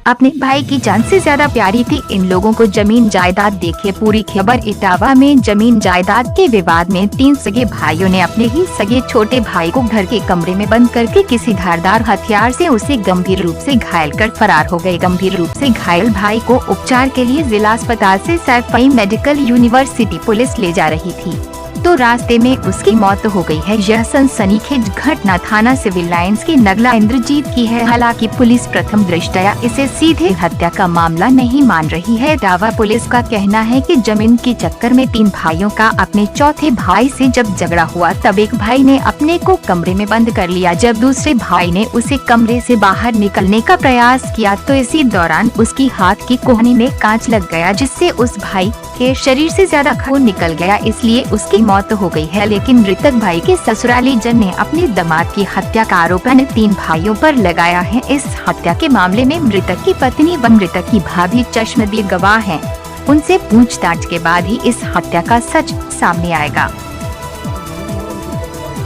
अपने भाई की जान से ज्यादा प्यारी थी इन लोगों को जमीन जायदाद। देखिए पूरी खबर। इटावा में जमीन जायदाद के विवाद में 3 सगे भाइयों ने अपने ही सगे छोटे भाई को घर के कमरे में बंद करके किसी धारदार हथियार से उसे गंभीर रूप से घायल कर फरार हो गए। गंभीर रूप से घायल भाई को उपचार के लिए जिला अस्पताल से सैफई मेडिकल यूनिवर्सिटी पुलिस ले जा रही थी तो रास्ते में उसकी मौत हो गई है। यह सनसनीखेज घटना थाना सिविल लाइंस के नगला इंद्रजीत की है। हालांकि पुलिस प्रथम दृष्टया इसे सीधे हत्या का मामला नहीं मान रही है। दावा पुलिस का कहना है कि जमीन के चक्कर में 3 भाइयों का अपने चौथे भाई से जब झगड़ा हुआ तब एक भाई ने अपने को कमरे में बंद कर लिया। जब दूसरे भाई ने उसे कमरे से बाहर निकलने का प्रयास किया तो इसी दौरान उसकी हाथ की कोहनी में कांच लग गया, जिससे उस भाई के शरीर से ज्यादा खून निकल गया, इसलिए उसकी मौत हो गई है। लेकिन मृतक भाई के ससुराली जन ने अपने दामाद की हत्या का आरोप इन 3 भाइयों पर लगाया है। इस हत्या के मामले में मृतक की पत्नी व मृतक की भाभी चश्मदीद गवाह हैं। उनसे पूछताछ के बाद ही इस हत्या का सच सामने आएगा।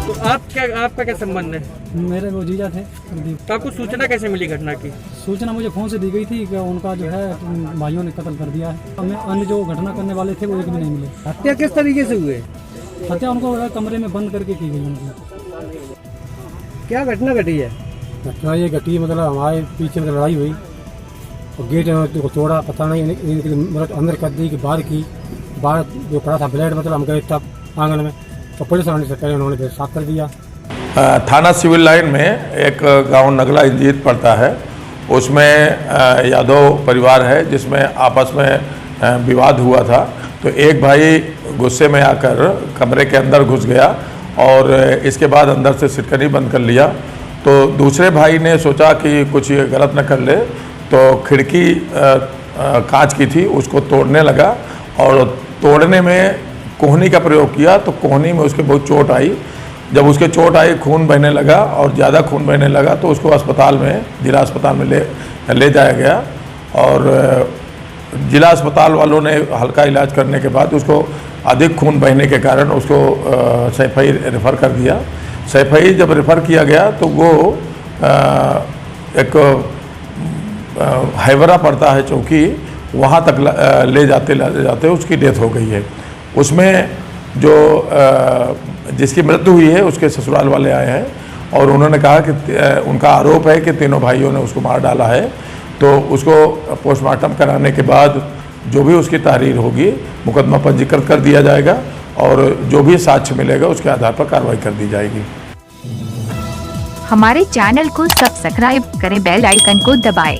तो आपका क्या संबंध है? मेरे वो जीजा थे। तो आपको सूचना कैसे मिली घटना की? सूचना मुझे फ़ोन से दी गई थी कि उनका जो है भाइयों ने कत्ल कर दिया है। हमें अन्य जो घटना करने वाले थे वो एक भी नहीं मिले। हत्या किस तरीके से हुए? हत्या उनको कमरे में बंद करके की गई उनकी। क्या घटना घटी है? घटना ये घटी मतलब हमारे पीछे मतलब लड़ाई हुई और गेट को तोड़ा, पता नहीं इनके मतलब अंदर कर दी कि बाहर की, बाहर जो पड़ा था ब्लेड, मतलब हम गए तब आंगन में तो पुलिस वालों से पहले उन्होंने साफ कर दिया। थाना सिविल लाइन में एक गांव नगला इंजीत पड़ता है, उसमें यादव परिवार है जिसमें आपस में विवाद हुआ था। तो एक भाई गुस्से में आकर कमरे के अंदर घुस गया और इसके बाद अंदर से सिटकनी बंद कर लिया। तो दूसरे भाई ने सोचा कि कुछ ये गलत न कर ले तो खिड़की कांच की थी उसको तोड़ने लगा और तोड़ने में कोहनी का प्रयोग किया तो कोहनी में उसके बहुत चोट आई। जब उसके चोट आई, खून बहने लगा और ज़्यादा खून बहने लगा तो उसको अस्पताल में, जिला अस्पताल में ले जाया गया और जिला अस्पताल वालों ने हल्का इलाज करने के बाद उसको अधिक खून बहने के कारण उसको सैफई रेफ़र कर दिया। सैफई जब रेफ़र किया गया तो वो एक हैवरा पड़ता है चौकी, वहाँ तक ले जाते उसकी डेथ हो गई है। उसमें जो जिसकी मृत्यु हुई है उसके ससुराल वाले आए हैं और उन्होंने कहा कि उनका आरोप है कि तीनों भाइयों ने उसको मार डाला है। तो उसको पोस्टमार्टम कराने के बाद जो भी उसकी तहरीर होगी मुकदमा पंजीकृत कर दिया जाएगा और जो भी साक्ष्य मिलेगा उसके आधार पर कार्रवाई कर दी जाएगी। हमारे चैनल को सब्सक्राइब करें, बेल आइकन को दबाएं।